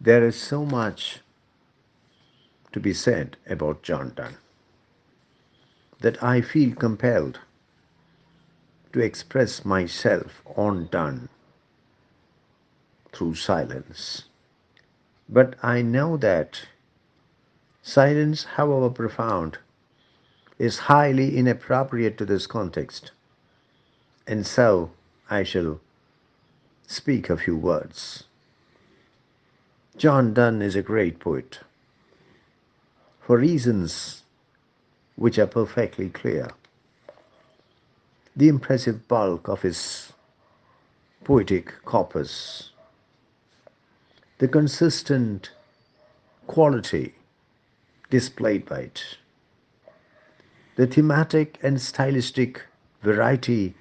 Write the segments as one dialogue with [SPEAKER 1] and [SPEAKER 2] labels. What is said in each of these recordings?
[SPEAKER 1] There is so much to be said about John Donne that I feel compelled to express myself on Donne through silence. But I know that silence, however profound, is highly inappropriate to this context, and so I shall speak a few words. John Donne is a great poet for reasons which are perfectly clear. The impressive bulk of his poetic corpus, the consistent quality displayed by it, the thematic and stylistic variety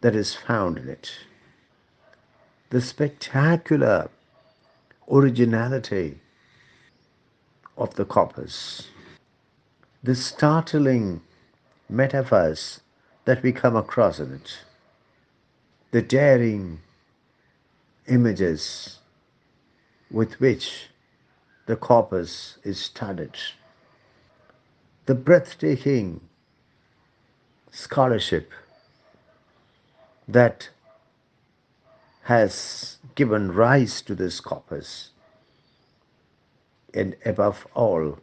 [SPEAKER 1] that is found in it, the spectacular originality of the corpus, the startling metaphors that we come across in it, the daring images with which the corpus is studied, the breathtaking scholarship that has given rise to this corpus, and above all,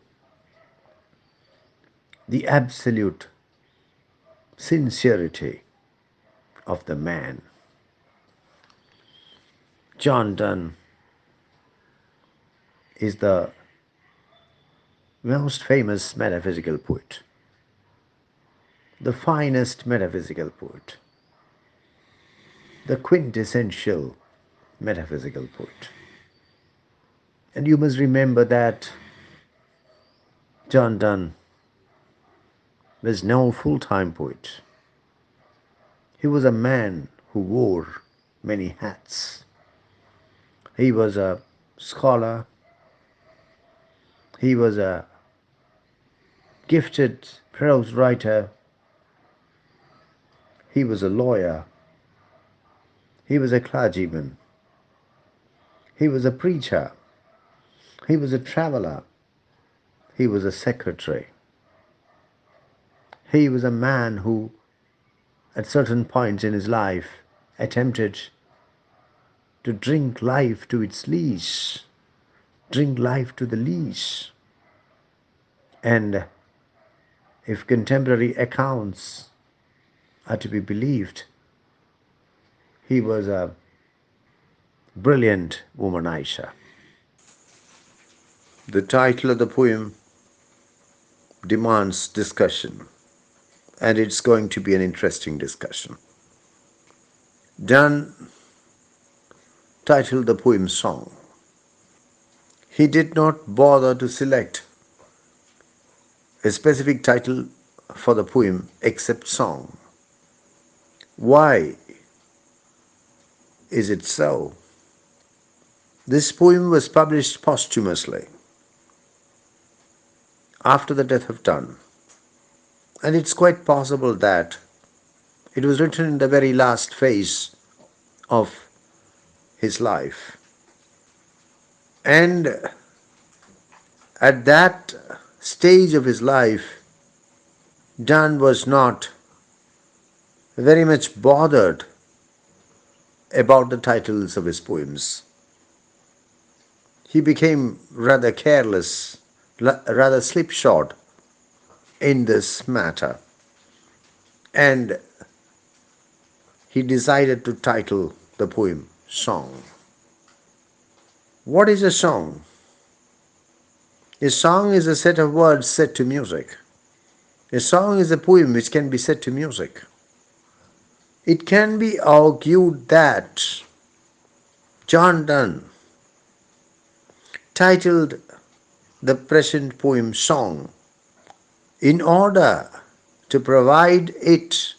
[SPEAKER 1] the absolute sincerity of the man. John Donne is the most famous metaphysical poet, the finest metaphysical poet, the quintessential metaphysical poet. And you must remember that John Donne was no full time poet. He was a man who wore many hats. He was a scholar, he was a gifted prose writer, he was a lawyer, he was a clergyman, he was a preacher, he was a traveler, he was a secretary. He was a man who, at certain points in his life, attempted to drink life to its lees, drink life to the lees. And if contemporary accounts are to be believed, he was a brilliant womanizer. The title of the poem demands discussion, and it's going to be an interesting discussion. Donne titled the poem Song. He did not bother to select a specific title for the poem except Song. Why is it so? This poem was published posthumously after the death of Donne, and it's quite possible that it was written in the very last phase of his life. And at that stage of his life, Donne was not very much bothered about the titles of his poems. He became rather careless, rather slipshod in this matter, and he decided to title the poem Song. What is a song? A song is a set of words set to music. A song is a poem which can be set to music. It can be argued that John Donne titled the present poem Song in order to provide it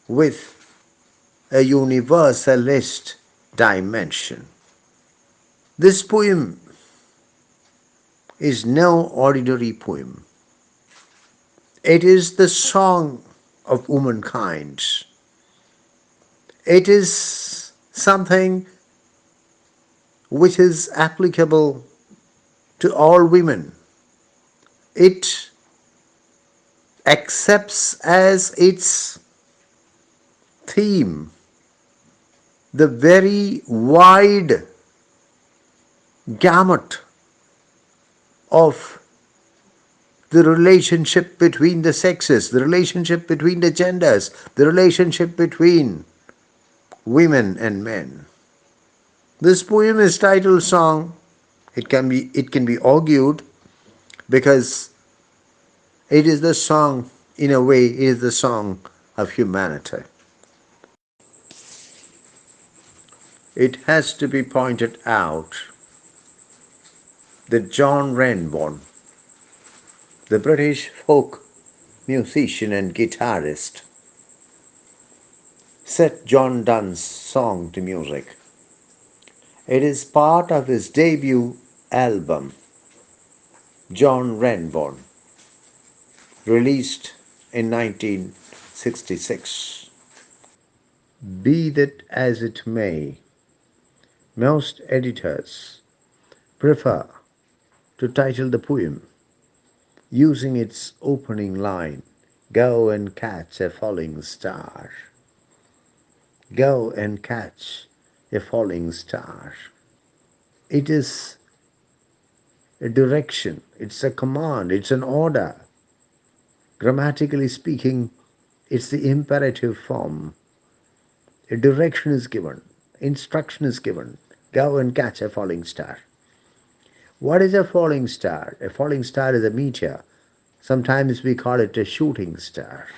[SPEAKER 1] with a universalist dimension. This poem is no ordinary poem. It is the song of womankind. It is something which is applicable to all women. It accepts as its theme the very wide gamut of the relationship between the sexes, the relationship between the genders, the relationship between women and men. This poem is titled Song. It can be argued because it is the song, in a way, it is the song of humanity. It has to be pointed out that John Renbourn, the British folk musician and guitarist, set John Donne's song to music. It is part of his debut album, John Renbourn, released in 1966. Be that as it may, most editors prefer to title the poem using its opening line, "Go and catch a falling star." Go and catch a falling star. It is a direction, it's a command, it's an order. Grammatically speaking, it's the imperative form. A direction is given, instruction is given. Go and catch a falling star. What is a falling star? A falling star is a meteor. Sometimes we call it a shooting star.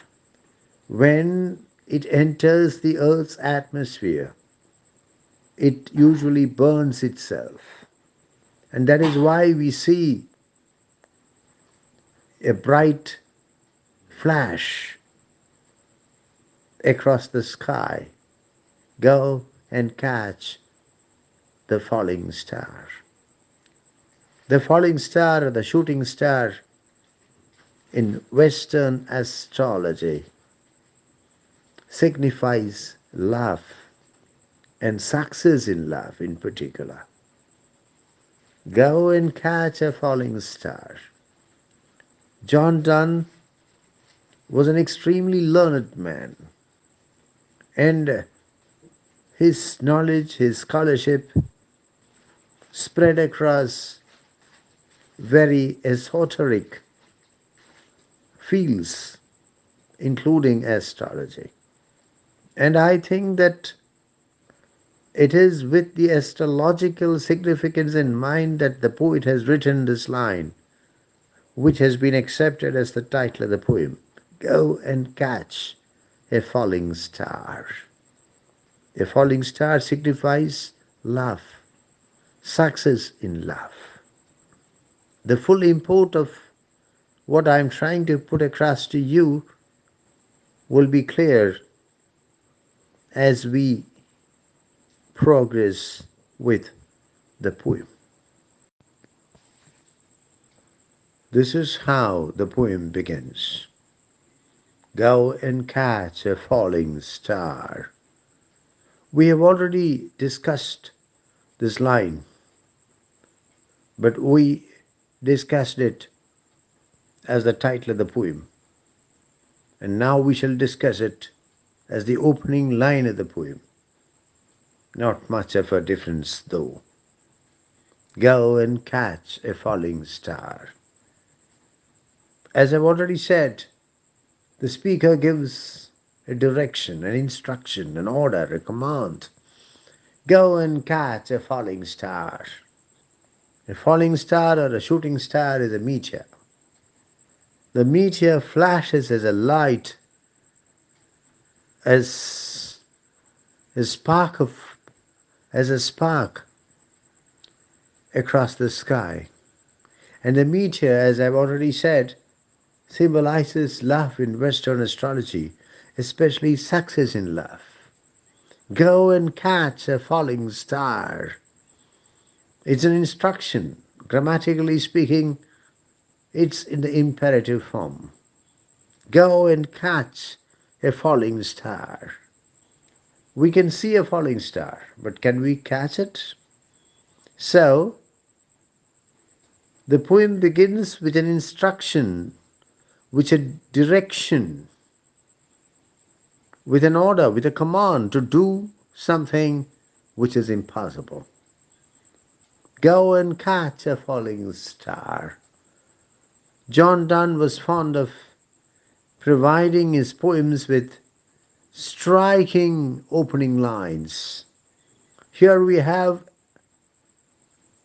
[SPEAKER 1] When it enters the Earth's atmosphere, it usually burns itself. And that is why we see a bright flash across the sky. Go and catch the falling star. The falling star or the shooting star in Western astrology signifies love and success in love in particular. Go and catch a falling star. John Donne was an extremely learned man, and his knowledge, his scholarship spread across very esoteric fields, including astrology. And I think that it is with the astrological significance in mind that the poet has written this line, which has been accepted as the title of the poem. Go and catch a falling star. A falling star signifies love, success in love. The full import of what I am trying to put across to you will be clear as we progress with the poem. This is how the poem begins. Go and catch a falling star. We have already discussed this line, but we discussed it as the title of the poem. And now we shall discuss it as the opening line of the poem. Not much of a difference, though. Go and catch a falling star. As I've already said, the speaker gives a direction, an instruction, an order, a command. Go and catch a falling star. A falling star or a shooting star is a meteor. The meteor flashes as a light, as a spark of, as a spark across the sky. And the meteor, as I've already said, symbolizes love in Western astrology, especially success in love. Go and catch a falling star. It's an instruction. Grammatically speaking, it's in the imperative form. Go and catch a falling star. We can see a falling star, but can we catch it? So, the poem begins with an instruction, with a direction, with an order, with a command to do something which is impossible. Go and catch a falling star. John Donne was fond of providing his poems with striking opening lines. Here we have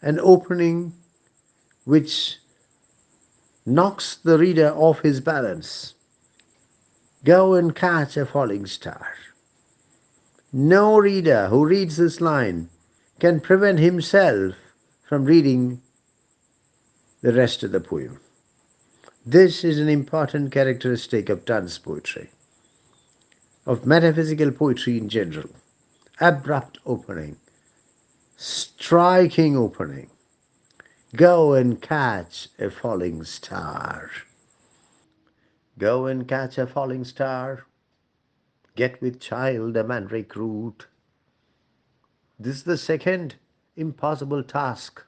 [SPEAKER 1] an opening which knocks the reader off his balance. Go and catch a falling star. No reader who reads this line can prevent himself from reading the rest of the poem. This is an important characteristic of Donne's poetry, of metaphysical poetry in general. Abrupt opening, striking opening. Go and catch a falling star. Go and catch a falling star. Get with child a mandrake root. This is the second impossible task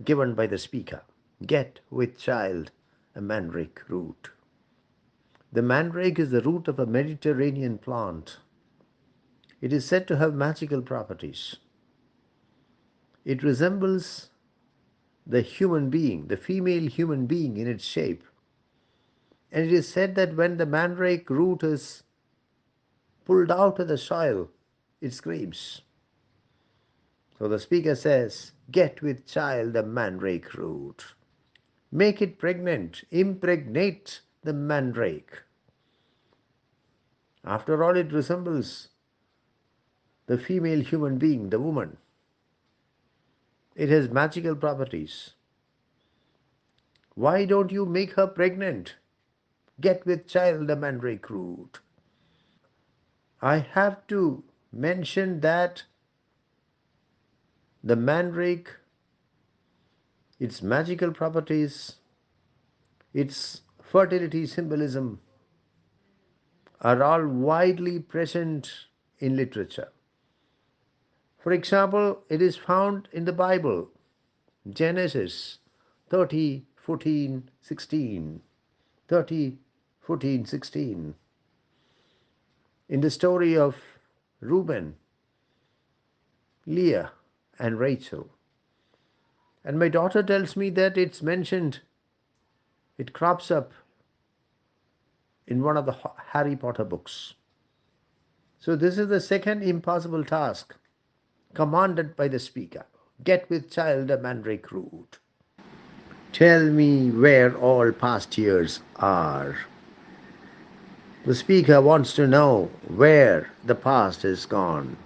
[SPEAKER 1] given by the speaker. Get with child a mandrake root. The mandrake is the root of a Mediterranean plant. It is said to have magical properties. It resembles the human being, the female human being in its shape. And it is said that when the mandrake root is pulled out of the soil, it screams. So the speaker says, get with child a mandrake root. Make it pregnant, impregnate the mandrake. After all, it resembles the female human being, the woman. It has magical properties. Why don't you make her pregnant? Get with child a mandrake root. I have to mention that the mandrake, its magical properties, its fertility symbolism are all widely present in literature. For example, it is found in the Bible, Genesis 30:14-16, 30:14-16. In the story of Reuben, Leah, and Rachel. And my daughter tells me that it's mentioned, it crops up in one of the Harry Potter books. So this is the second impossible task commanded by the speaker. Get with child a mandrake root. Tell me where all past years are. The speaker wants to know where the past is gone.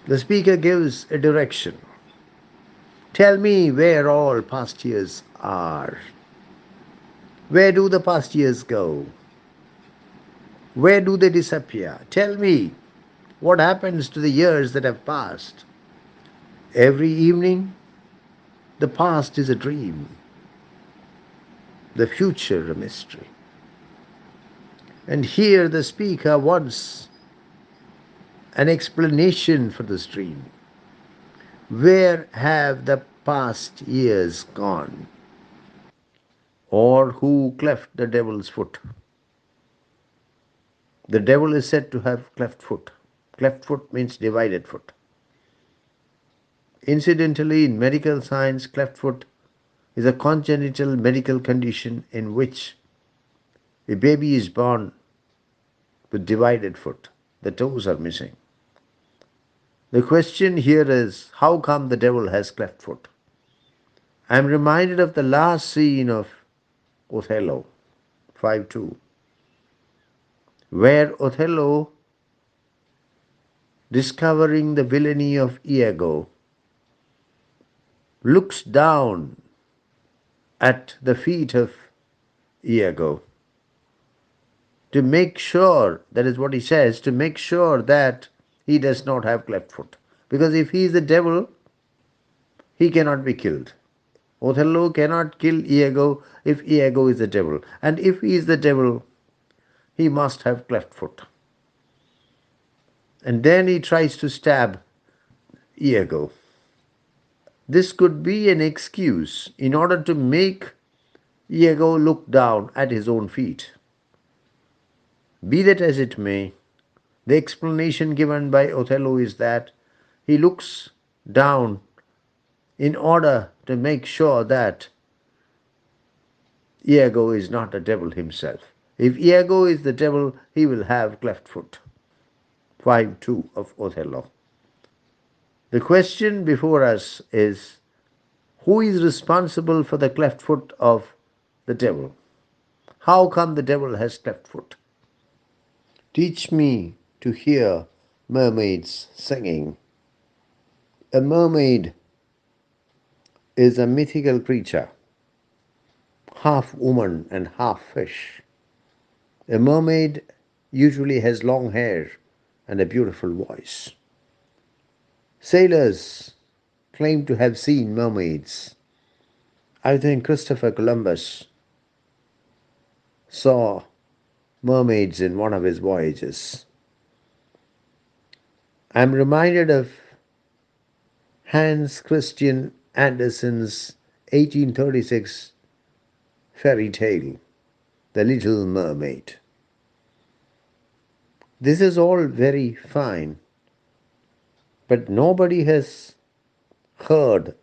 [SPEAKER 1] The speaker gives a direction. Tell me where all past years are. Where do the past years go? Where do they disappear? Tell me what happens to the years that have passed. Every evening, the past is a dream, the future a mystery. And here the speaker wants an explanation for this dream. Where have the past years gone? Or who cleft the devil's foot? The devil is said to have cleft foot. Cleft foot means divided foot. Incidentally, in medical science, cleft foot is a congenital medical condition in which a baby is born with divided foot. The toes are missing. The question here is, how come the devil has cleft foot? I am reminded of the last scene of Othello, 5:2, where Othello, discovering the villainy of Iago, looks down at the feet of Iago to make sure, that is what he says, to make sure that he does not have cleft foot. Because if he is the devil, he cannot be killed. Othello cannot kill Iago if Iago is the devil. And if he is the devil, he must have cleft foot. And then he tries to stab Iago. This could be an excuse in order to make Iago look down at his own feet. Be that as it may, the explanation given by Othello is that he looks down in order to make sure that Iago is not the devil himself. If Iago is the devil, he will have cleft foot. 5-2 of Othello. The question before us is, who is responsible for the cleft foot of the devil? How come the devil has cleft foot? Teach me to hear mermaids singing. A mermaid is a mythical creature, half woman and half fish. A mermaid usually has long hair and a beautiful voice. Sailors claim to have seen mermaids. I think Christopher Columbus saw mermaids in one of his voyages. I'm reminded of Hans Christian Andersen's 1836 fairy tale, The Little Mermaid. This is all very fine, but nobody has heard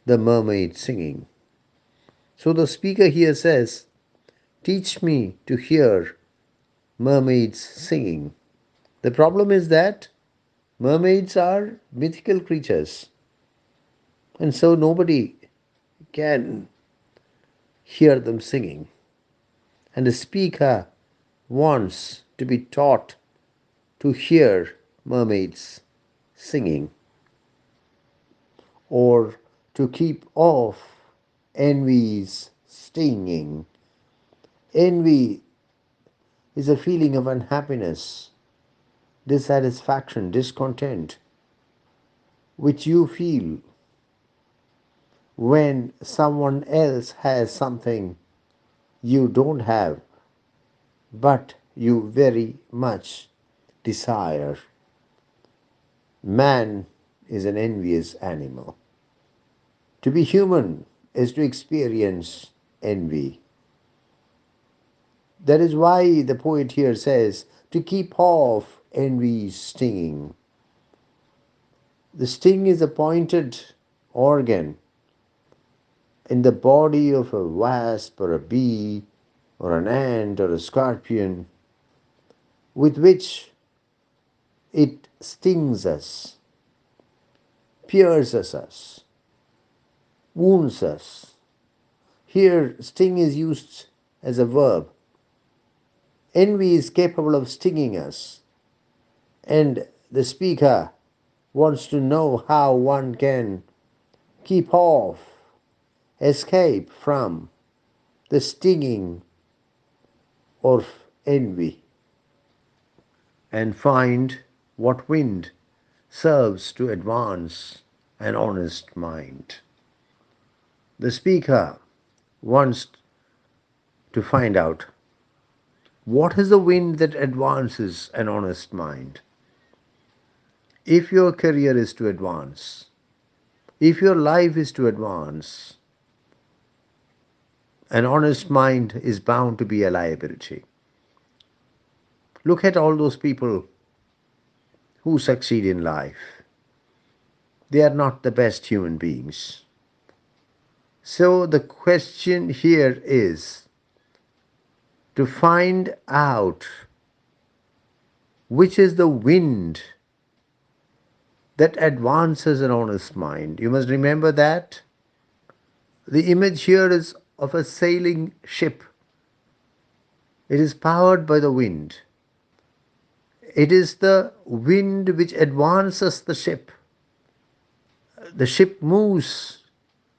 [SPEAKER 1] the mermaid singing. So the speaker here says, teach me to hear mermaids singing. The problem is that mermaids are mythical creatures, and so nobody can hear them singing. And the speaker wants to be taught to hear mermaids singing, or to keep off envy's stinging. Envy is a feeling of unhappiness, dissatisfaction, discontent, which you feel when someone else has something you don't have, but you very much desire. Man is an envious animal. To be human is to experience envy. That is why the poet here says, to keep off envy's stinging. The sting is a pointed organ in the body of a wasp or a bee or an ant or a scorpion with which it stings us, pierces us, wounds us. Here, sting is used as a verb. Envy is capable of stinging us, and the speaker wants to know how one can keep off, escape from the stinging of envy, and find what wind serves to advance an honest mind. The speaker wants to find out what is the wind that advances an honest mind. If your career is to advance, if your life is to advance, an honest mind is bound to be a liability. Look at all those people who succeed in life. They are not the best human beings. So the question here is to find out which is the wind that advances an honest mind. You must remember that the image here is of a sailing ship. It is powered by the wind. It is the wind which advances the ship. The ship moves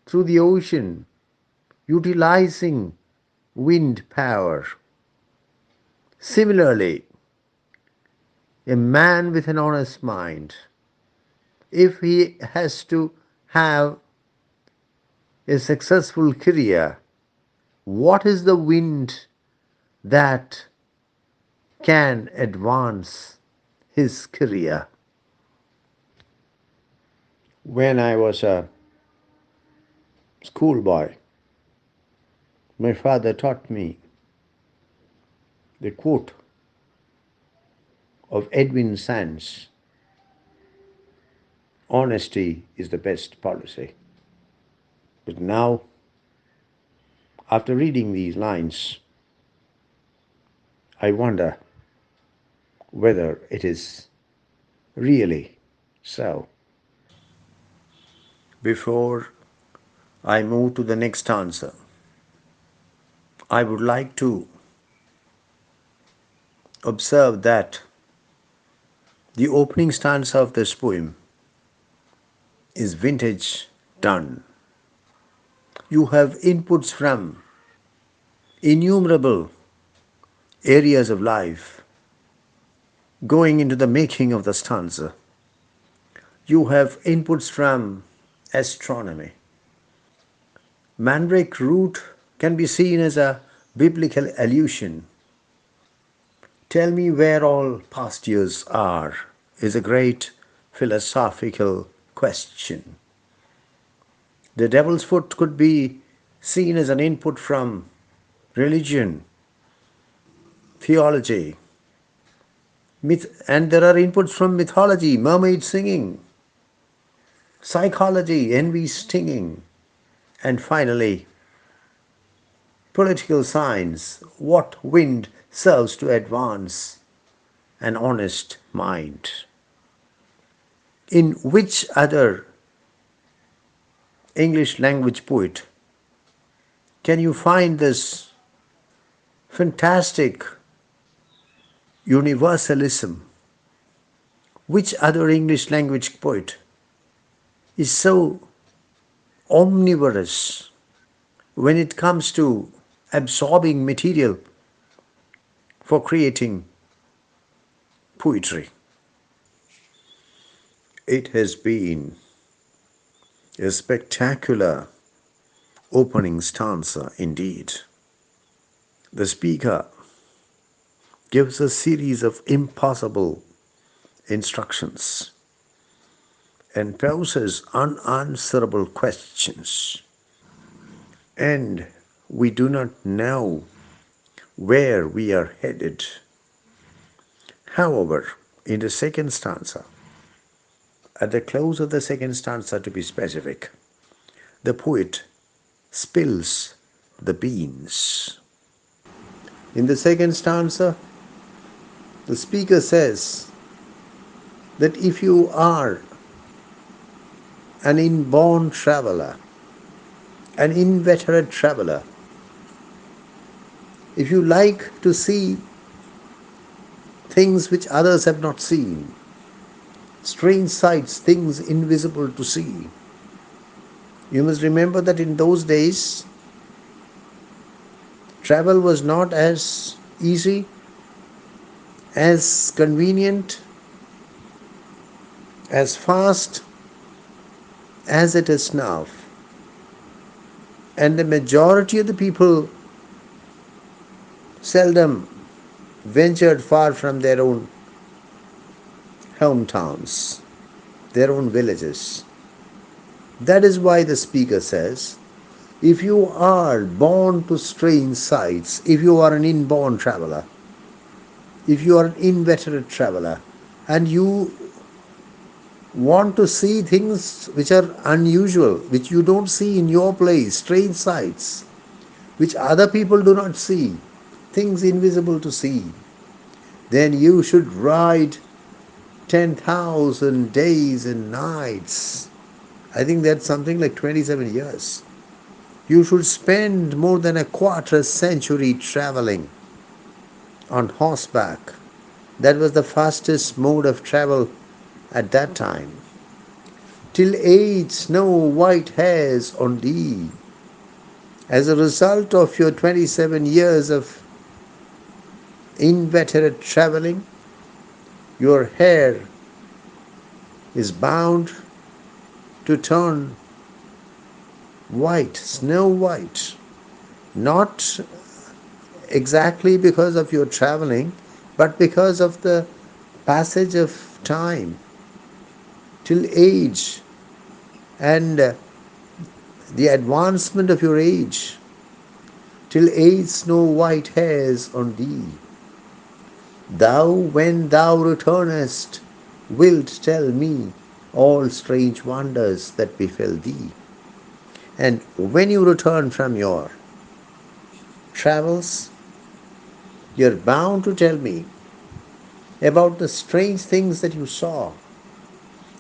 [SPEAKER 1] through the ocean utilizing wind power. Similarly, a man with an honest mind, if he has to have a successful career, what is the wind that can advance his career? When I was a schoolboy, my father taught me the quote of Edwin Sands: honesty is the best policy. But now, after reading these lines, I wonder whether it is really so. Before I move to the next answer, I would like to observe that the opening stanza of this poem is vintage Donne. You have inputs from innumerable areas of life going into the making of the stanza. You have inputs from astronomy. Mandrake root can be seen as a biblical allusion. Tell me where all past years are is a great philosophical question. The devil's foot could be seen as an input from religion, theology, and there are inputs from mythology, mermaid singing, psychology, envy stinging, and finally, political science, what wind serves to advance an honest mind. In which other English language poet can you find this fantastic universalism? Which other English language poet is so omnivorous when it comes to absorbing material for creating poetry? It has been a spectacular opening stanza indeed. The speaker gives a series of impossible instructions and poses unanswerable questions. And we do not know where we are headed. However, in the second stanza, at the close of the second stanza to be specific, the poet spills the beans. In the second stanza, the speaker says that if you are an inborn traveler, an inveterate traveler, if you like to see things which others have not seen, strange sights, things invisible to see, you must remember that in those days, travel was not as easy, as convenient, as fast as it is now. And the majority of the people seldom ventured far from their own hometowns, their own villages. That is why the speaker says, if you are born to strange sights, if you are an inborn traveler, if you are an inveterate traveler, and you want to see things which are unusual, which you don't see in your place, strange sights, which other people do not see, things invisible to see, then you should ride 10,000 days and nights. I think that's something like 27 years. You should spend more than a quarter century traveling on horseback. That was the fastest mode of travel at that time. Till age snow white hairs on thee. As a result of your 27 years of inveterate traveling, your hair is bound to turn white, snow white. Not exactly because of your traveling, but because of the passage of time. Till age and the advancement of your age, till age snow white hairs on thee. Thou, when thou returnest, wilt tell me all strange wonders that befell thee. And when you return from your travels, you're bound to tell me about the strange things that you saw,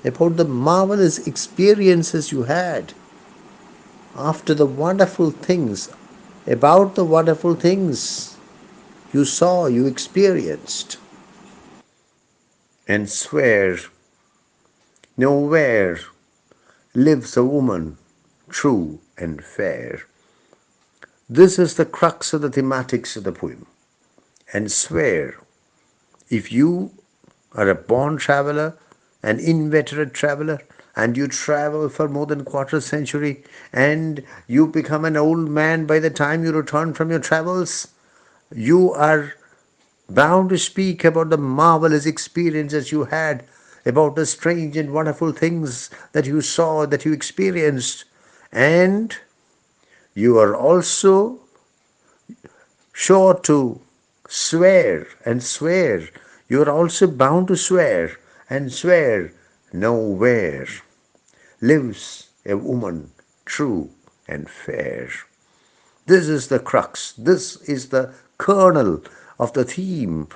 [SPEAKER 1] about the marvelous experiences you had, after the wonderful things, about the wonderful things you saw, you experienced. And swear, nowhere lives a woman true and fair. This is the crux of the thematics of the poem. And swear, if you are a born traveler, an inveterate traveler, and you travel for more than a quarter century, and you become an old man by the time you return from your travels, you are bound to speak about the marvelous experiences you had, about the strange and wonderful things that you saw, that you experienced, and you are also sure to swear and swear. You are also bound to swear and swear, nowhere lives a woman true and fair. This is the crux, this is the kernel of the theme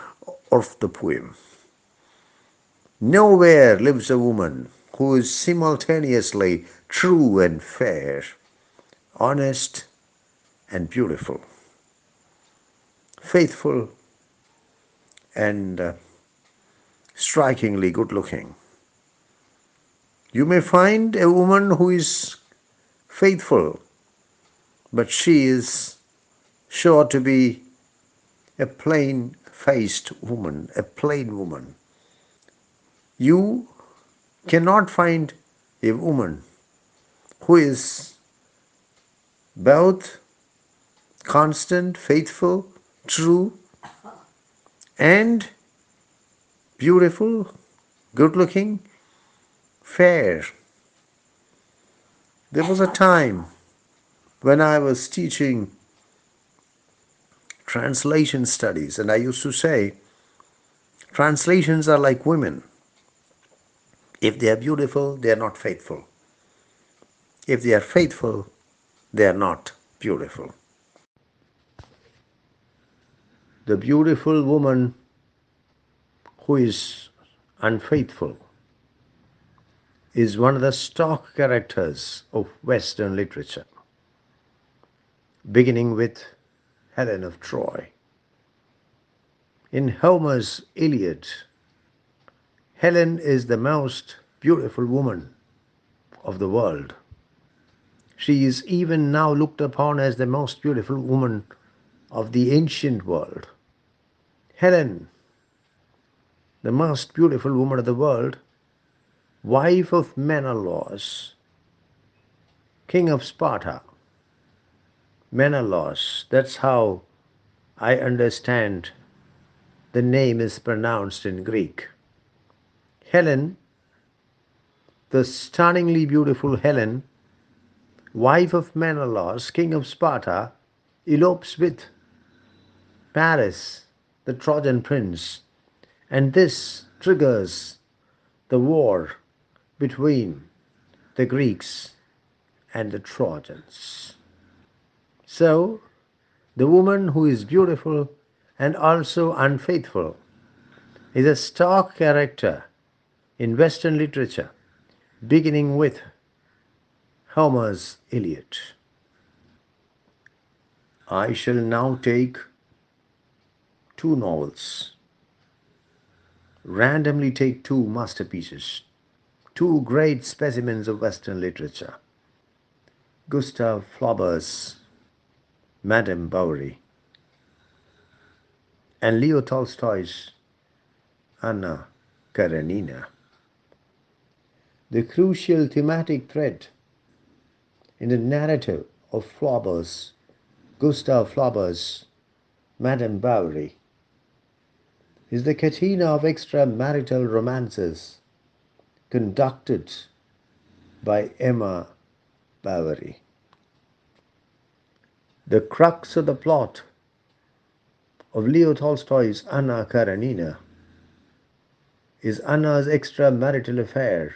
[SPEAKER 1] of the poem. Nowhere lives a woman who is simultaneously true and fair, honest and beautiful, faithful and strikingly good looking. You may find a woman who is faithful, but she is sure to be a plain faced woman, a plain woman. You cannot find a woman who is both constant, faithful, true, and beautiful, good looking, fair. There was a time when I was teaching translation studies, and I used to say, translations are like women. If they are beautiful, they are not faithful. If they are faithful, they are not beautiful. The beautiful woman who is unfaithful is one of the stock characters of Western literature, beginning with Helen of Troy. In Homer's Iliad, Helen is the most beautiful woman of the world. She is even now looked upon as the most beautiful woman of the ancient world. Helen, the most beautiful woman of the world, wife of Menelaus, king of Sparta. Menelaus, that's how I understand the name is pronounced in Greek. Helen, the stunningly beautiful Helen, wife of Menelaus, king of Sparta, elopes with Paris, the Trojan prince, and this triggers the war between the Greeks and the Trojans. So, the woman who is beautiful and also unfaithful is a stock character in Western literature, beginning with Homer's Iliad. I shall now take two novels, randomly take two masterpieces, two great specimens of Western literature, Gustav Flauber's Madame Bovary and Leo Tolstoy's Anna Karenina. The crucial thematic thread in the narrative of Gustav Flauber's Madame Bovary is the catena of extramarital romances conducted by Emma Bovary. The crux of the plot of Leo Tolstoy's Anna Karenina is Anna's extramarital affair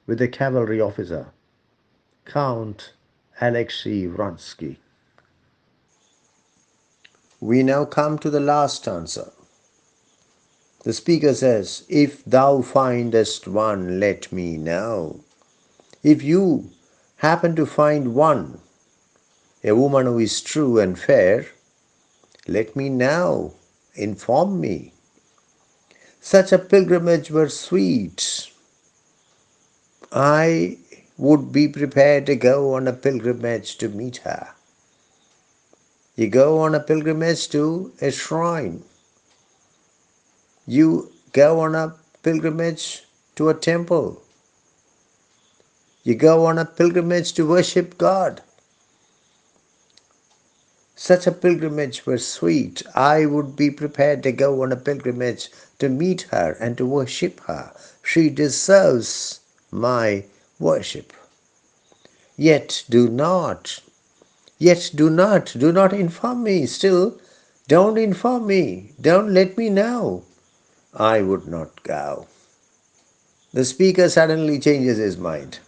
[SPEAKER 1] with a cavalry officer, Count Alexei Vronsky. We now come to the last answer. The speaker says, "If thou findest one, let me know." If you happen to find one, a woman who is true and fair, let me know, inform me. Such a pilgrimage were sweet. I would be prepared to go on a pilgrimage to meet her. You go on a pilgrimage to a shrine. You go on a pilgrimage to a temple. You go on a pilgrimage to worship God. Such a pilgrimage were sweet. I would be prepared to go on a pilgrimage to meet her and to worship her. She deserves my worship. Yet do not inform me. Still, don't inform me. Don't let me know. I would not go. The speaker suddenly changes his mind.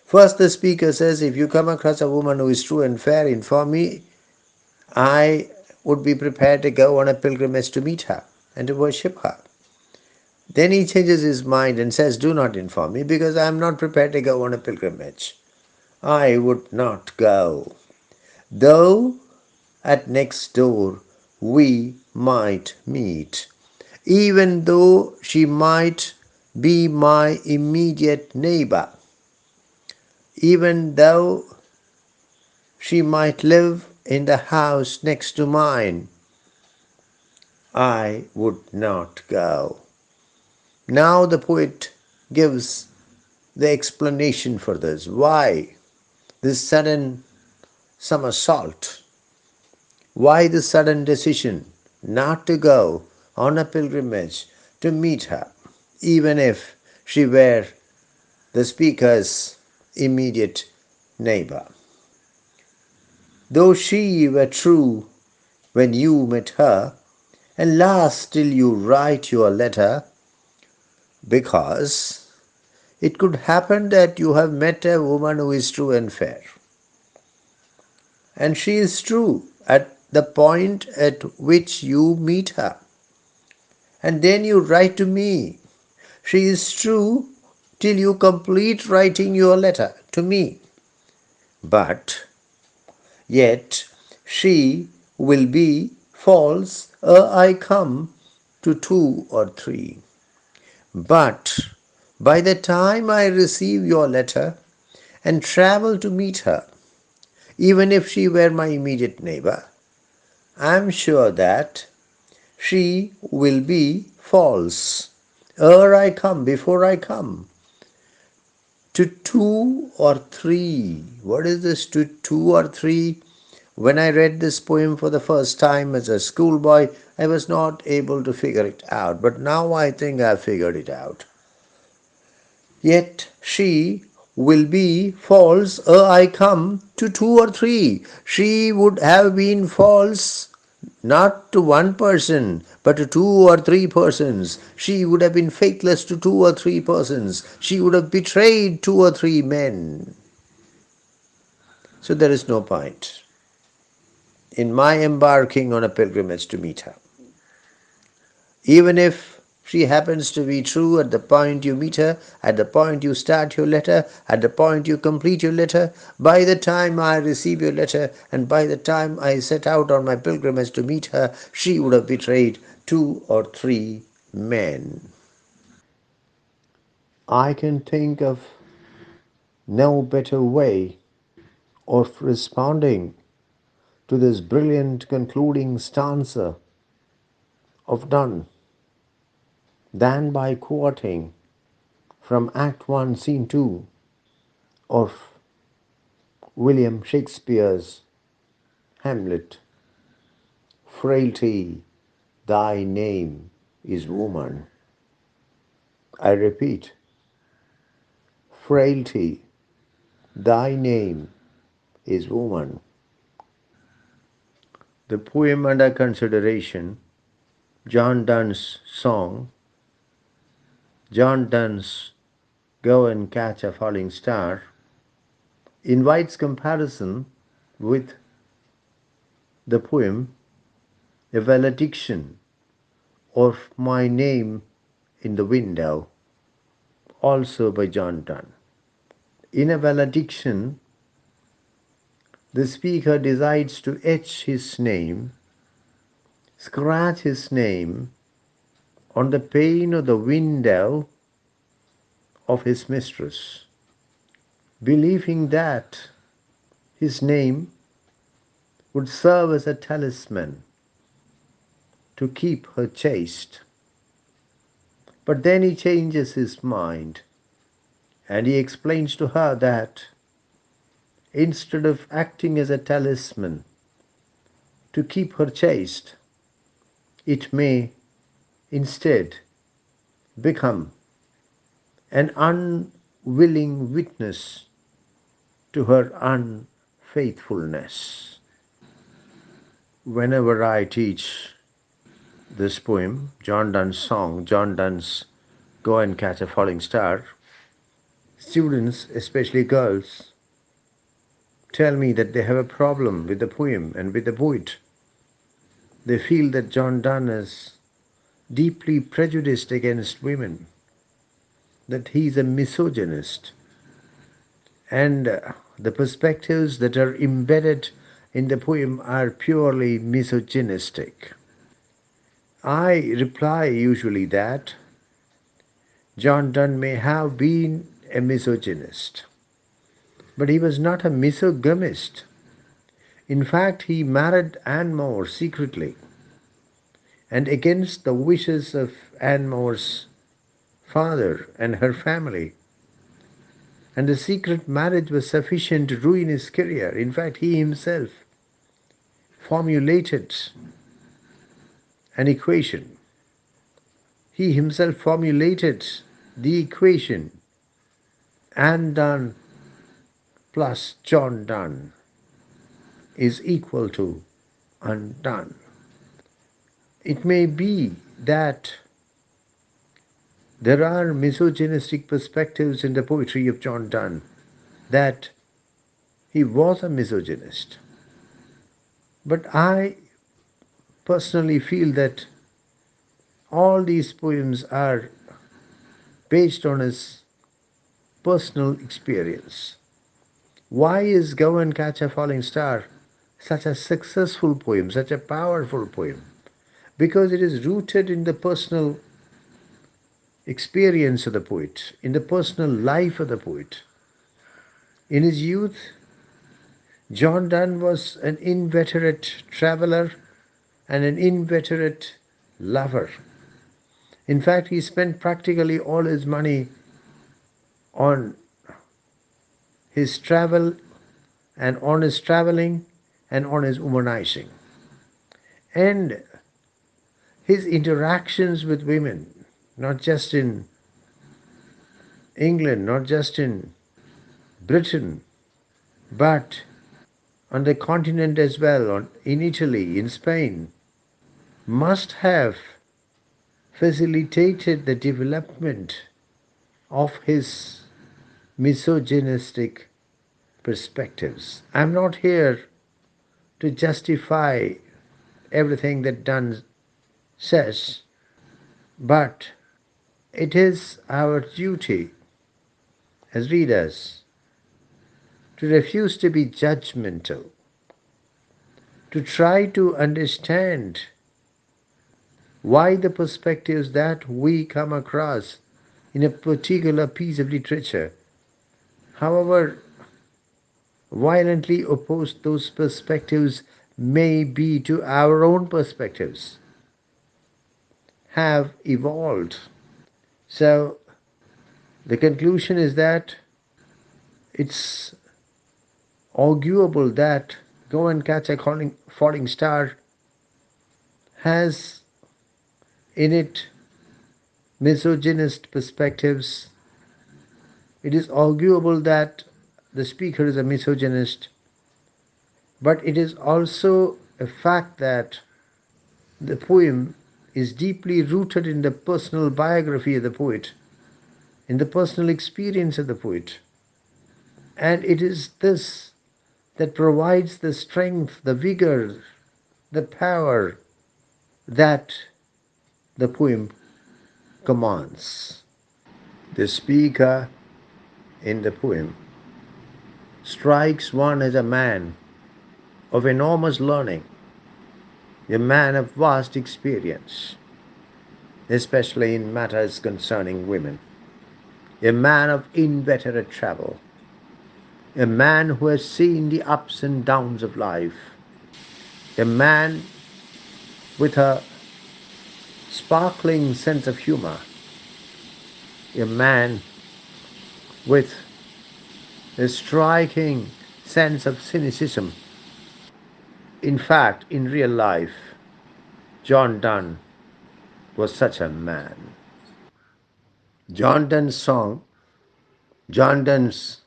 [SPEAKER 1] First, the speaker says, if you come across a woman who is true and fair, inform me. I would be prepared to go on a pilgrimage to meet her and to worship her. Then he changes his mind and says, do not inform me because I am not prepared to go on a pilgrimage. I would not go. Though at next door we might meet, even though she might be my immediate neighbor, even though she might live in the house next to mine, I would not go. Now the poet gives the explanation for this. Why this sudden somersault? Why the sudden decision not to go on a pilgrimage to meet her, even if she were the speaker's immediate neighbor? Though she were true when you met her, and last till you write your letter, because it could happen that you have met a woman who is true and fair. And she is true at the point at which you meet her. And then you write to me. She is true till you complete writing your letter to me. But yet she will be false ere I come to two or three. But by the time I receive your letter and travel to meet her, even if she were my immediate neighbor, I am sure that she will be false ere I come, before I come to two or three. What is this to two or three? When I read this poem for the first time as a schoolboy, I was not able to figure it out, but now I think I have figured it out. Yet she will be false ere I come to two or three. She would have been false not to one person, but to two or three persons. She would have been faithless to two or three persons. She would have betrayed two or three men. So there is no point in my embarking on a pilgrimage to meet her. Even if she happens to be true at the point you meet her, at the point you start your letter, at the point you complete your letter, by the time I receive your letter and by the time I set out on my pilgrimage to meet her, she would have betrayed two or three men. I can think of no better way of responding to this brilliant concluding stanza of Donne than by quoting from Act 1, Scene 2 of William Shakespeare's Hamlet. Frailty, thy name is woman. I repeat, frailty, thy name is woman. The poem under consideration, John Donne's song, John Donne's Go and Catch a Falling Star, invites comparison with the poem A Valediction of My Name in the Window, also by John Donne. In A Valediction, the speaker decides to etch his name, scratch his name on the pane of the window of his mistress, believing that his name would serve as a talisman to keep her chaste. But then he changes his mind and he explains to her that instead of acting as a talisman to keep her chaste, it may instead become an unwilling witness to her unfaithfulness. Whenever I teach this poem, John Donne's song, John Donne's Go and Catch a Falling Star, students, especially girls, tell me that they have a problem with the poem and with the poet. They feel that John Donne is deeply prejudiced against women, that he is a misogynist, and the perspectives that are embedded in the poem are purely misogynistic. I reply usually that John Donne may have been a misogynist, but he was not a misogamist. In fact, he married Anne More secretly and against the wishes of Anne More's father and her family. And the secret marriage was sufficient to ruin his career. In fact, he himself formulated an equation. He himself formulated the equation Anne Donne plus John Donne is equal to undone. It may be that there are misogynistic perspectives in the poetry of John Donne, that he was a misogynist. But I personally feel that all these poems are based on his personal experience. Why is Go and Catch a Falling Star such a successful poem, such a powerful poem? Because it is rooted in the personal experience of the poet, in the personal life of the poet. In his youth, John Donne was an inveterate traveler and an inveterate lover. In fact, he spent practically all his money on his travel and on his traveling and on his womanizing. And his interactions with women, not just in England, not just in Britain, but on the continent as well, in Italy, in Spain, must have facilitated the development of his misogynistic perspectives. I'm not here to justify everything that Donne says, but it is our duty as readers to refuse to be judgmental, to try to understand why the perspectives that we come across in a particular piece of literature, however violently opposed those perspectives may be to our own perspectives, have evolved. So the conclusion is that it's arguable that Go and Catch a Falling Star has in it misogynist perspectives It is arguable that the speaker is a misogynist, but it is also a fact that the poem is deeply rooted in the personal biography of the poet, in the personal experience of the poet. And it is this that provides the strength, the vigor, the power that the poem commands. The speaker in the poem strikes one as a man of enormous learning, a man of vast experience, especially in matters concerning women, a man of inveterate travel, a man who has seen the ups and downs of life, a man with a sparkling sense of humor, a man with a striking sense of cynicism. In fact, in real life, John Donne was such a man. John Donne's song, John Donne's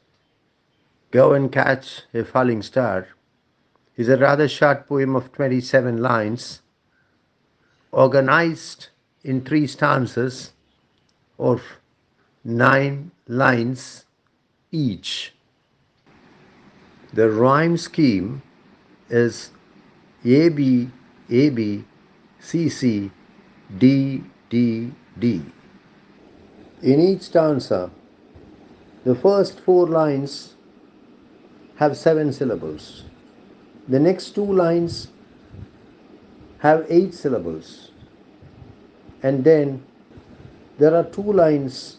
[SPEAKER 1] Go and Catch a Falling Star, is a rather short poem of 27 lines, organized in three stanzas of 9 lines each. The rhyme scheme is AB, AB, CC, D, D, D. In each stanza, the first 4 lines have 7 syllables. The next 2 lines have 8 syllables. And then there are 2 lines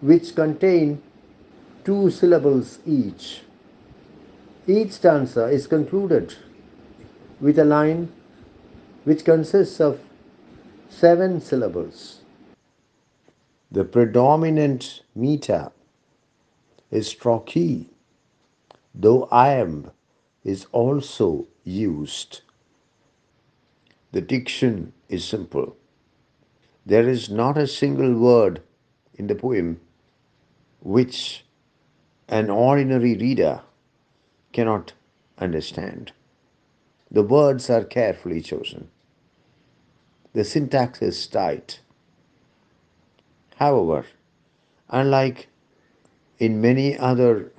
[SPEAKER 1] which contain 2 syllables each. Each stanza is concluded with a line which consists of 7 syllables. The predominant meter is stroke, though iamb is also used. The diction is simple. There is not a single word in the poem which an ordinary reader cannot understand. The words are carefully chosen. The syntax is tight. However, unlike in many other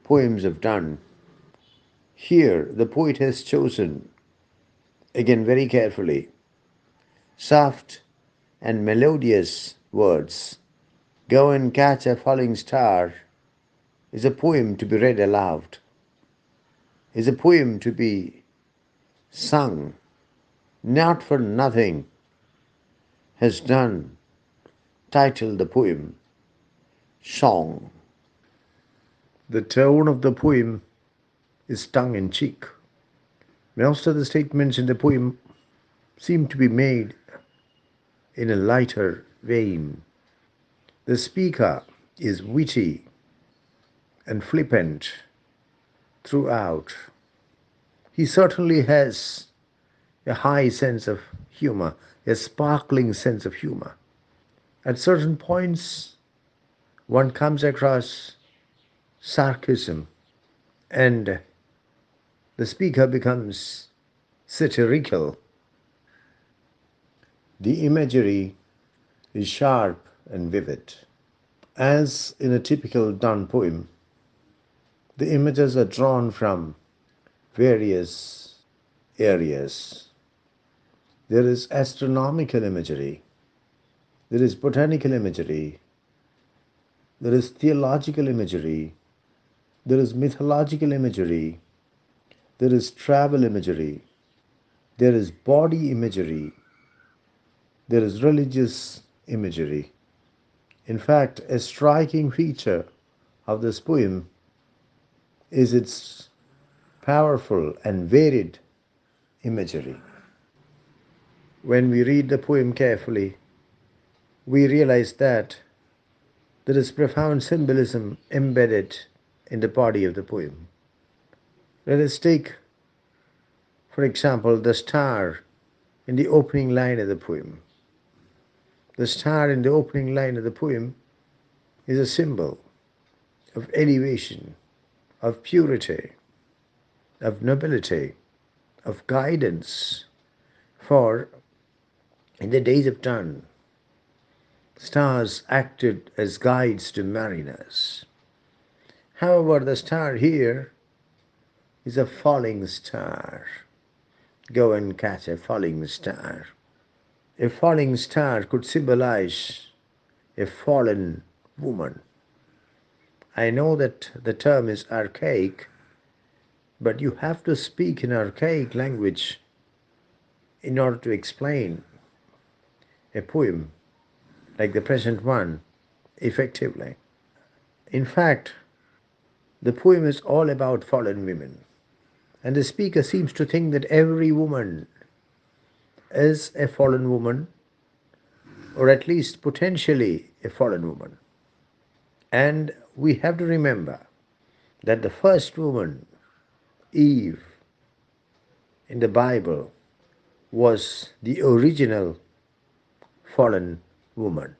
[SPEAKER 1] poems of Donne, here the poet has chosen, again very carefully, soft and melodious words. Go and Catch a Falling Star is a poem to be read aloud, is a poem to be sung. Not for nothing has Donne titled the poem Song. The tone of the poem is tongue in cheek. Most of the statements in the poem seem to be made in a lighter vein. The speaker is witty and flippant throughout. He certainly has a high sense of humor, a sparkling sense of humor. At certain points, one comes across sarcasm, and the speaker becomes satirical. The imagery is sharp and vivid. As in a typical Donne poem, the images are drawn from various areas. There is astronomical imagery, there is botanical imagery, there is theological imagery, there is mythological imagery, there is travel imagery, there is body imagery, there is religious imagery. In fact, a striking feature of this poem is its powerful and varied imagery. When we read the poem carefully, we realize that there is profound symbolism embedded in the body of the poem. Let us take, for example, the star in the opening line of the poem. The star in the opening line of the poem is a symbol of elevation, of purity, of nobility, of guidance. For in the days of Donne, stars acted as guides to mariners. However, the star here is a falling star. Go and catch a falling star. A falling star could symbolize a fallen woman. I know that the term is archaic, but you have to speak in archaic language in order to explain a poem like the present one effectively. In fact, the poem is all about fallen women, and the speaker seems to think that every woman is a fallen woman, or at least potentially a fallen woman. And we have to remember that the first woman, Eve, in the Bible, was the original fallen woman.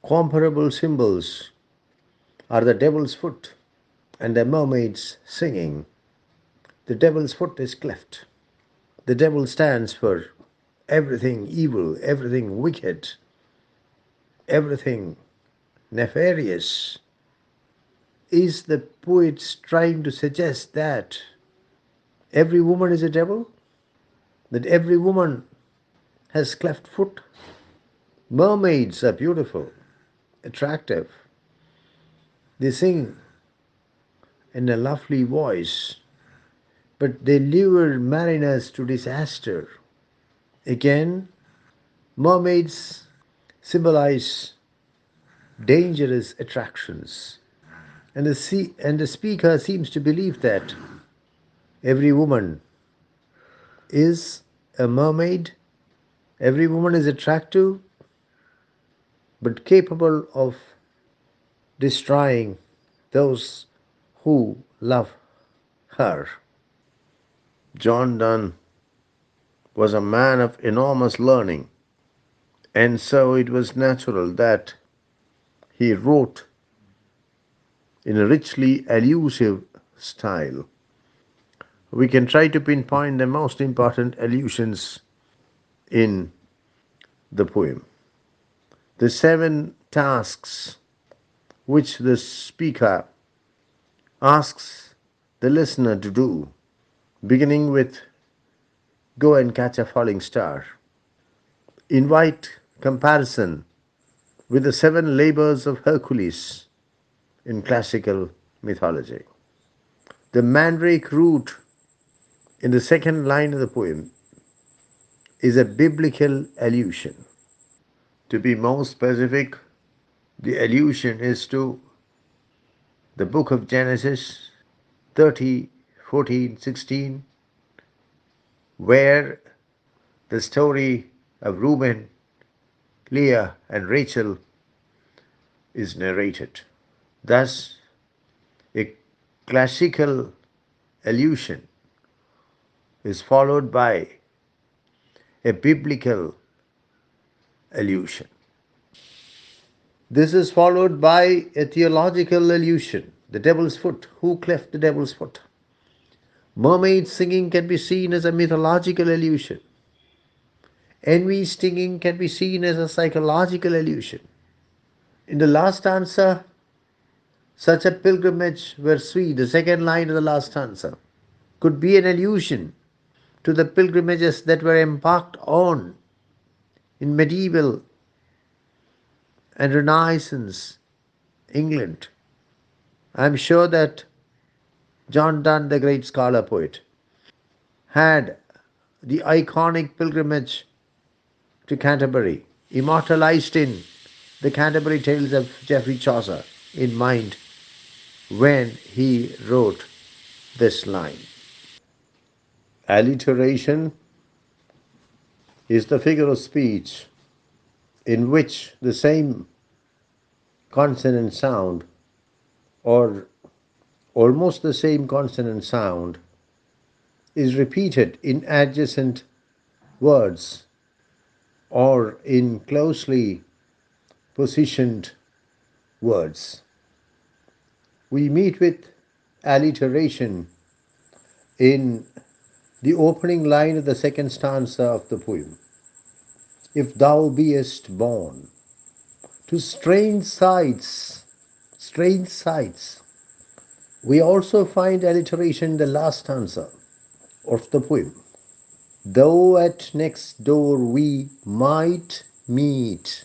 [SPEAKER 1] Comparable symbols are the devil's foot and the mermaid's singing. The devil's foot is cleft. The devil stands for everything evil, everything wicked, everything nefarious. Is the poet trying to suggest that every woman is a devil? That every woman has cleft foot? Mermaids are beautiful, attractive. They sing in a lovely voice, but they lure mariners to disaster. Again, mermaids symbolize dangerous attractions. And the speaker seems to believe that every woman is a mermaid, every woman is attractive, but capable of destroying those who love her. John Donne was a man of enormous learning, and so it was natural that he wrote in a richly allusive style. We can try to pinpoint the most important allusions in the poem. The seven tasks which the speaker asks the listener to do, beginning with go and catch a falling star, invite comparison with the seven labors of Hercules in classical mythology. The mandrake root in the second line of the poem is a biblical allusion. To be more specific, the allusion is to the book of Genesis 30, 14, 16, where the story of Reuben, Leah, and Rachel is narrated. Thus, a classical allusion is followed by a biblical allusion. This is followed by a theological allusion. The devil's foot. Who cleft the devil's foot? Mermaid singing can be seen as a mythological allusion. Envy stinging can be seen as a psychological allusion. In the last stanza, such a pilgrimage were sweet, the second line of the last stanza, could be an allusion to the pilgrimages that were embarked on in medieval and Renaissance England. I'm sure that John Donne, the great scholar poet, had the iconic pilgrimage to Canterbury, immortalized in the Canterbury Tales of Geoffrey Chaucer, in mind when he wrote this line. Alliteration is the figure of speech in which the same consonant sound or almost the same consonant sound is repeated in adjacent words or in closely positioned words. We meet with alliteration in the opening line of the second stanza of the poem. If thou beest born to strange sights, we also find alliteration in the last stanza of the poem. Though at next door we might meet.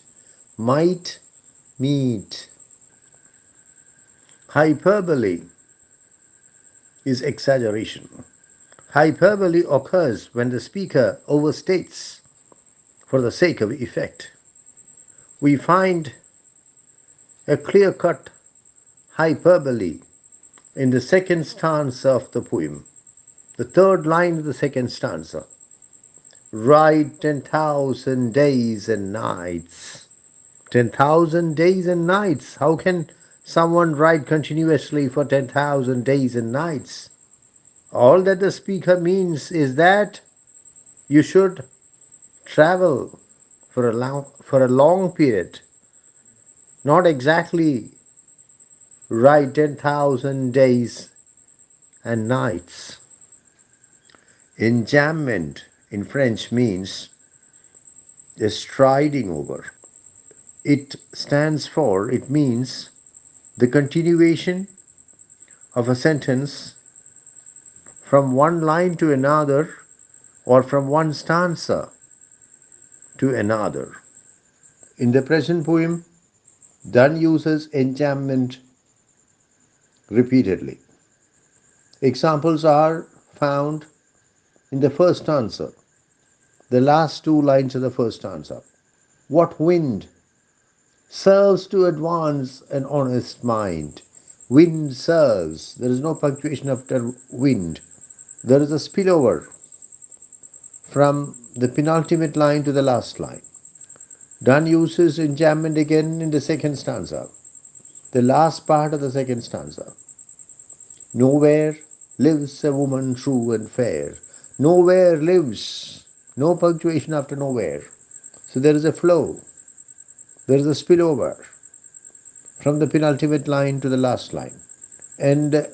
[SPEAKER 1] Hyperbole is exaggeration. Hyperbole occurs when the speaker overstates for the sake of effect. We find a clear cut hyperbole in the second stanza of the poem, the third line of the second stanza. Ride 10,000 days and nights. 10,000 days and nights. How can someone ride continuously for 10,000 days and nights? All that the speaker means is that you should travel for a long period, not exactly ride 10,000 days and nights. Enjambment in French means a striding over. It means the continuation of a sentence from one line to another or from one stanza to another. In the present poem, Donne uses enjambment repeatedly. Examples are found in the first stanza, the last two lines of the first stanza. What wind serves to advance an honest mind? Wind serves. There is no punctuation after wind. There is a spillover from the penultimate line to the last line. Donne uses enjambment again in the second stanza, the last part of the second stanza. Nowhere lives a woman true and fair. Nowhere lives. No punctuation after nowhere. So there is a flow. There is a spillover from the penultimate line to the last line. And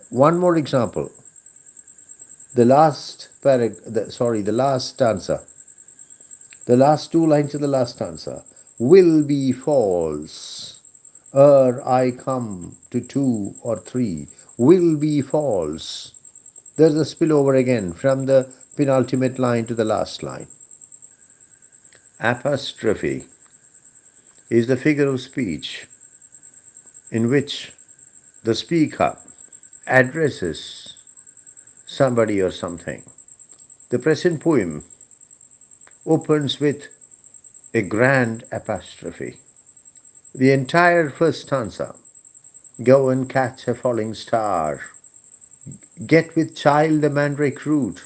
[SPEAKER 1] one more example. The last stanza. The last two lines of the last stanza. Will be false ere I come to two or three. Will be false. There's a spillover again from the penultimate line to the last line. Apostrophe is the figure of speech in which the speaker addresses somebody or something. The present poem opens with a grand apostrophe. The entire first stanza, go and catch a falling star, get with child the mandrake root,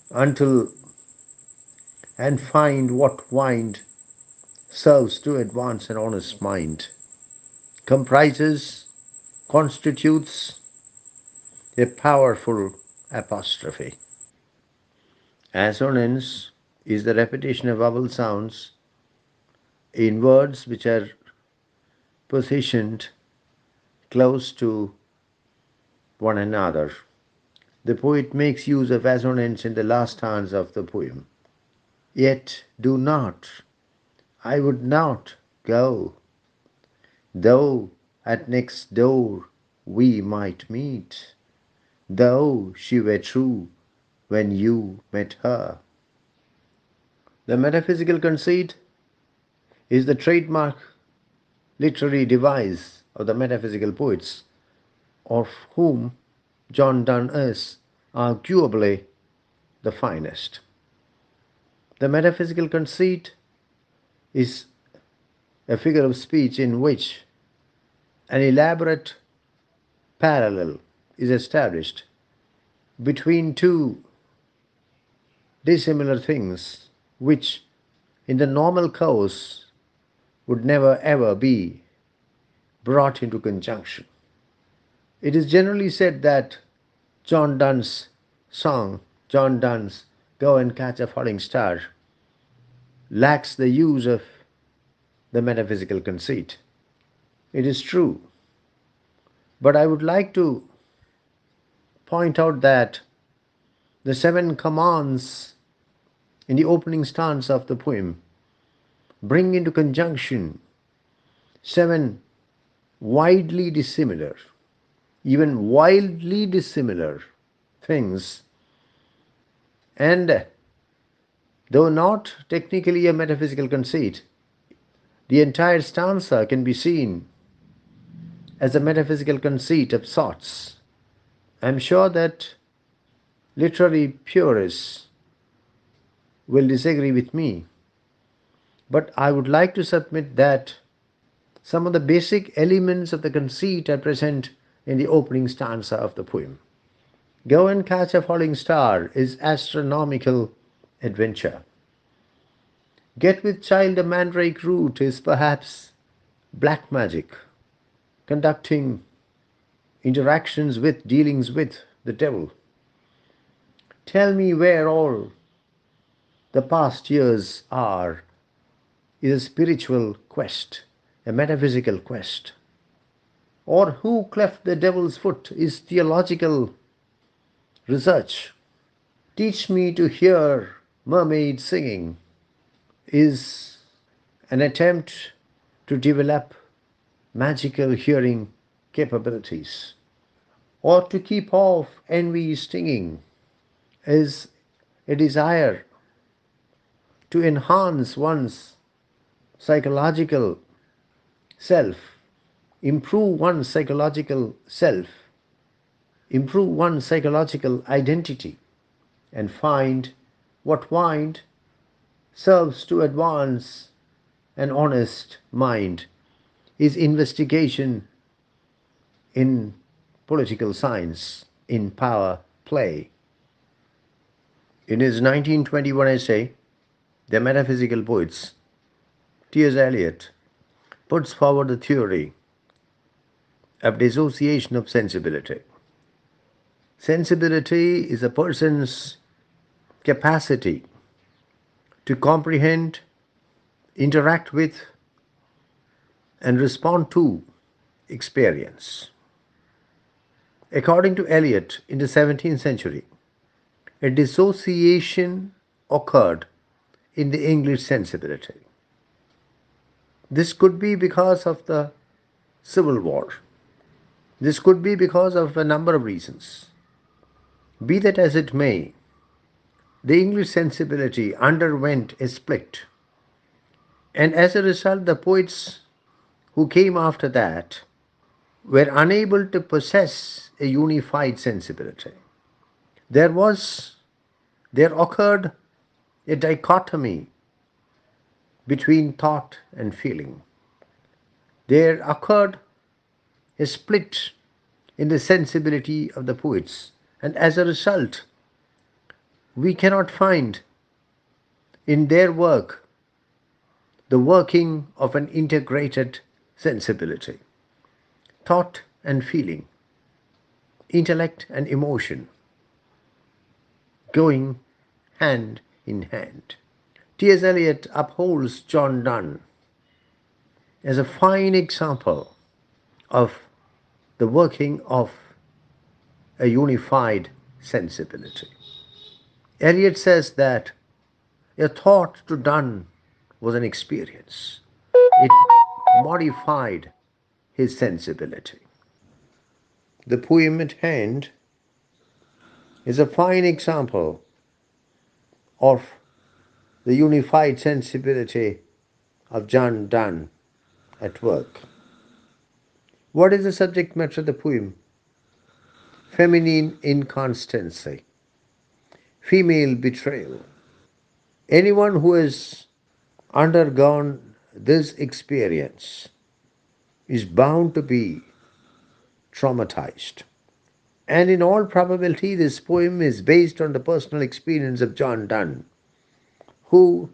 [SPEAKER 1] until and find what wind serves to advance an honest mind, constitutes a powerful apostrophe. Assonance is the repetition of vowel sounds in words which are positioned close to one another. The poet makes use of assonance in the last stanza of the poem. Yet do not, I would not go, though at next door we might meet, though she were true when you met her. The metaphysical conceit is the trademark literary device of the metaphysical poets, of whom John Donne is arguably the finest. The metaphysical conceit is a figure of speech in which an elaborate parallel is established between two dissimilar things which in the normal course would never ever be brought into conjunction. It is generally said that John Donne's song, John Donne's Go and Catch a Falling Star, lacks the use of the metaphysical conceit. It is true. But I would like to point out that the seven commands in the opening stanza of the poem bring into conjunction seven widely dissimilar, even wildly dissimilar things, and though not technically a metaphysical conceit, the entire stanza can be seen as a metaphysical conceit of sorts. I am sure that literary purists will disagree with me, but I would like to submit that some of the basic elements of the conceit are present in the opening stanza of the poem. Go and catch a falling star is astronomical adventure. Get with child a mandrake root is perhaps black magic, conducting interactions with, dealings with the devil. Tell me where all the past years are is a spiritual quest, a metaphysical quest. Or who cleft the devil's foot is theological research. Teach me to hear mermaids singing is an attempt to develop magical hearing capabilities. Or to keep off envy stinging is a desire to enhance one's psychological self, improve one's psychological self, improve one's psychological identity, and find what mind serves to advance an honest mind is investigation in political science, in power play. In his 1921 essay, The Metaphysical Poets, T.S. Eliot puts forward the theory of dissociation of sensibility. Sensibility is a person's capacity to comprehend, interact with, and respond to experience. According to Eliot, in the 17th century, a dissociation occurred in the English sensibility. This could be because of the Civil War. This could be because of a number of reasons. Be that as it may, the English sensibility underwent a split, and as a result, the poets who came after that were unable to possess a unified sensibility. There was, there occurred a dichotomy between thought and feeling. There occurred a split in the sensibility of the poets, and as a result, we cannot find in their work the working of an integrated sensibility, thought and feeling, intellect and emotion going hand in hand. T.S. Eliot upholds John Donne as a fine example of the working of a unified sensibility. Eliot says that a thought to Donne was an experience. It modified his sensibility. The poem at hand is a fine example of the unified sensibility of John Donne at work. What is the subject matter of the poem? Feminine inconstancy, female betrayal. Anyone who has undergone this experience is bound to be traumatized. And in all probability, this poem is based on the personal experience of John Donne, who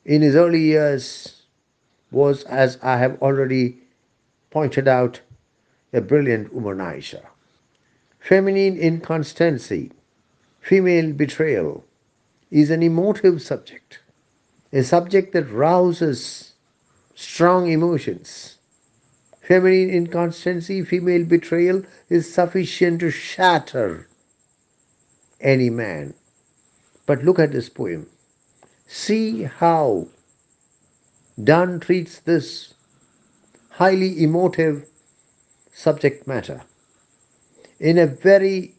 [SPEAKER 1] in his early years was, as I have already pointed out, a brilliant womanizer. Feminine inconstancy, female betrayal, is an emotive subject, a subject that rouses strong emotions, Feminine inconstancy, female betrayal is sufficient to shatter any man. But look at this poem. See how Donne treats this highly emotive subject matter in a very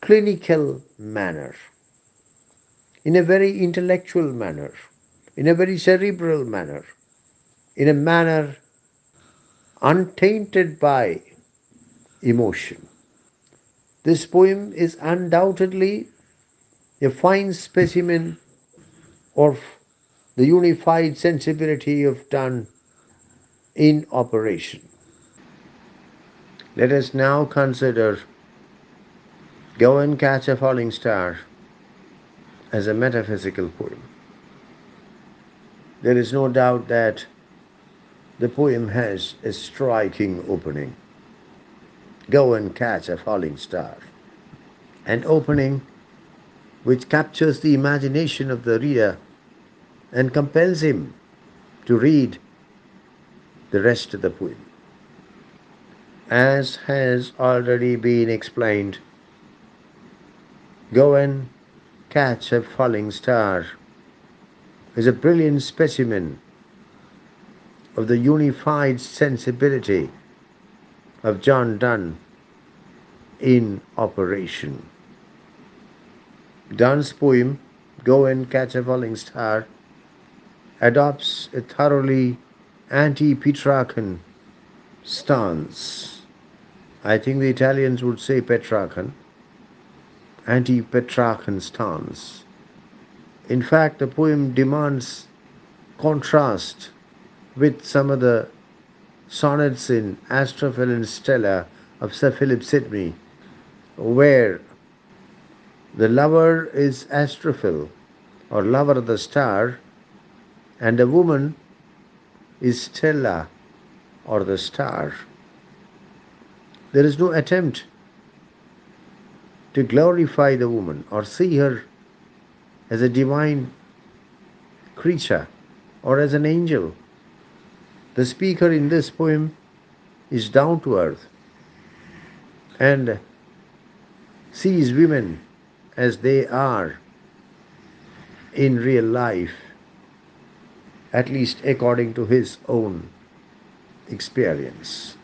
[SPEAKER 1] clinical manner, in a very intellectual manner, in a very cerebral manner, in a manner untainted by emotion. This poem is undoubtedly a fine specimen of the unified sensibility of Donne in operation. Let us now consider Go and Catch a Falling Star as a metaphysical poem. There is no doubt that the poem has a striking opening. Go and catch a falling star. An opening which captures the imagination of the reader and compels him to read the rest of the poem. As has already been explained, Go and Catch a Falling Star is a brilliant specimen of the unified sensibility of John Donne in operation. Donne's poem, Go and Catch a Falling Star, adopts a thoroughly anti-Petrarchan stance. I think the Italians would say Petrarchan, anti-Petrarchan stance. In fact, the poem demands contrast with some of the sonnets in Astrophel and Stella of Sir Philip Sidney, where the lover is Astrophel, or lover of the star, and the woman is Stella, or the star. There is no attempt to glorify the woman or see her as a divine creature or as an angel. The speaker in this poem is down to earth and sees women as they are in real life, at least according to his own experience.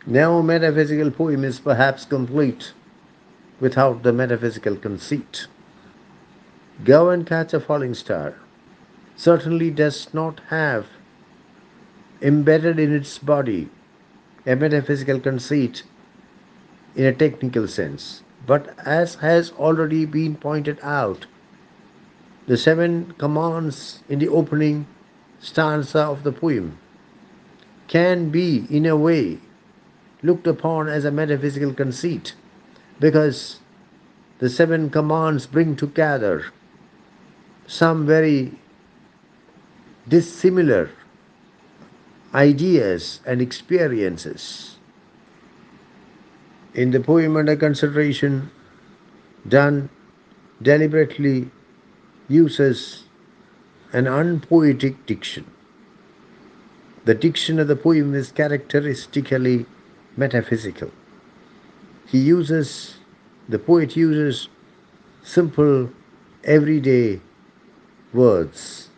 [SPEAKER 1] No metaphysical poem is perhaps complete without the metaphysical conceit. Go and Catch a Falling Star certainly does not have embedded in its body a metaphysical conceit in a technical sense. But as has already been pointed out, the seven commands in the opening stanza of the poem can be, in a way, looked upon as a metaphysical conceit because the seven commands bring together some very dissimilar ideas and experiences. In the poem under consideration, Donne deliberately uses an unpoetic diction. The diction of the poem is characteristically metaphysical. The poet uses simple, everyday words.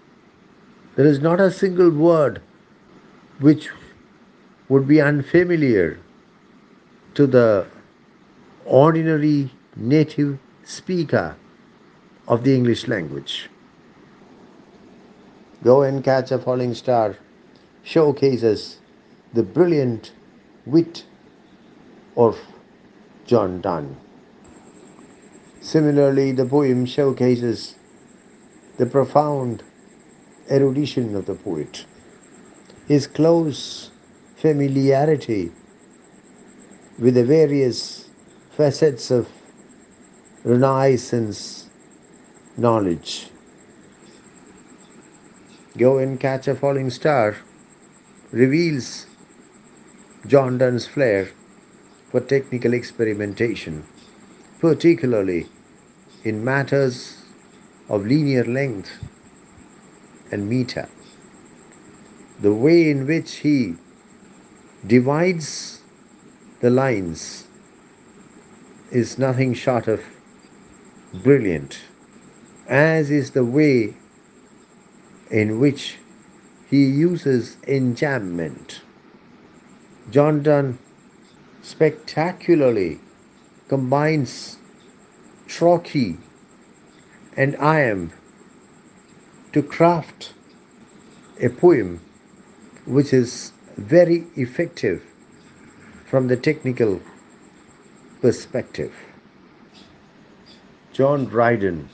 [SPEAKER 1] There is not a single word which would be unfamiliar to the ordinary native speaker of the English language. Go and Catch a Falling Star showcases the brilliant wit of John Donne. Similarly, the poem showcases the profound erudition of the poet, his close familiarity with the various facets of Renaissance knowledge. Go and Catch a Falling Star reveals John Donne's flair for technical experimentation, particularly in matters of linear length and meter. The way in which he divides the lines is nothing short of brilliant, as is the way in which he uses enjambment. John Donne spectacularly combines trochee and iamb to craft a poem which is very effective from the technical perspective. John Dryden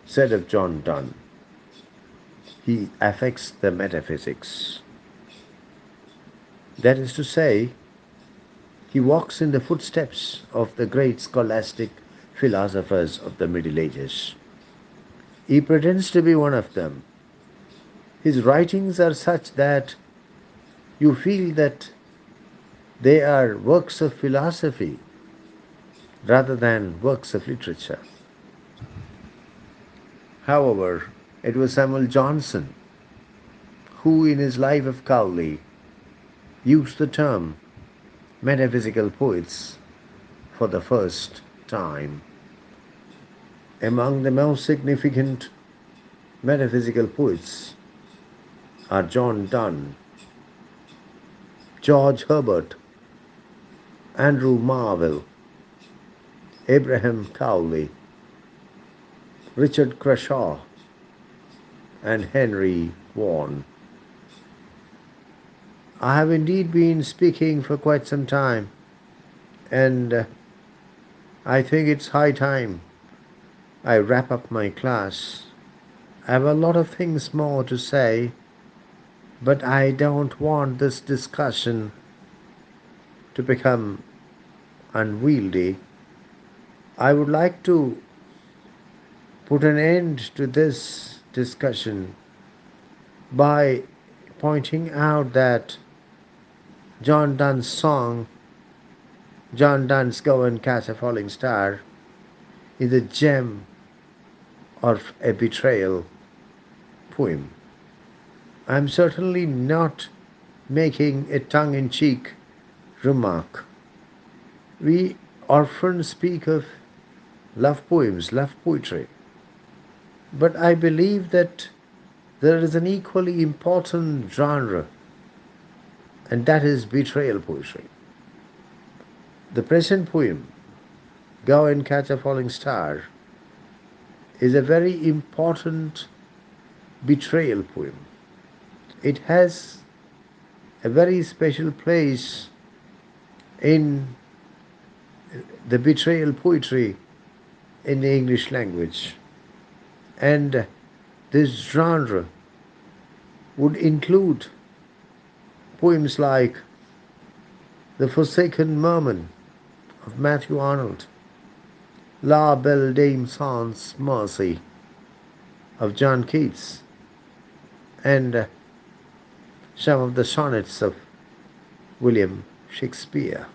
[SPEAKER 1] said of John Donne, he affects the metaphysics. That is to say, he walks in the footsteps of the great scholastic philosophers of the Middle Ages. He pretends to be one of them. His writings are such that you feel that they are works of philosophy rather than works of literature. However, it was Samuel Johnson who, in his Life of Cowley, used the term metaphysical poets for the first time. Among the most significant metaphysical poets are John Donne, George Herbert, Andrew Marvell, Abraham Cowley, Richard Crashaw, and Henry Vaughan. I have indeed been speaking for quite some time, and I think it's high time I wrap up my class. I have a lot of things more to say, but I don't want this discussion to become unwieldy. I would like to put an end to this discussion by pointing out that John Donne's song, John Donne's Go and Catch a Falling Star, is a gem of a betrayal poem. I'm certainly not making a tongue in cheek remark. We often speak of love poems, love poetry, but I believe that there is an equally important genre, and that is betrayal poetry. The present poem, Go and Catch a Falling Star, is a very important betrayal poem. It has a very special place in the betrayal poetry in the English language. And this genre would include poems like The Forsaken Merman of Matthew Arnold, La Belle Dame Sans Mercy of John Keats, and some of the sonnets of William Shakespeare.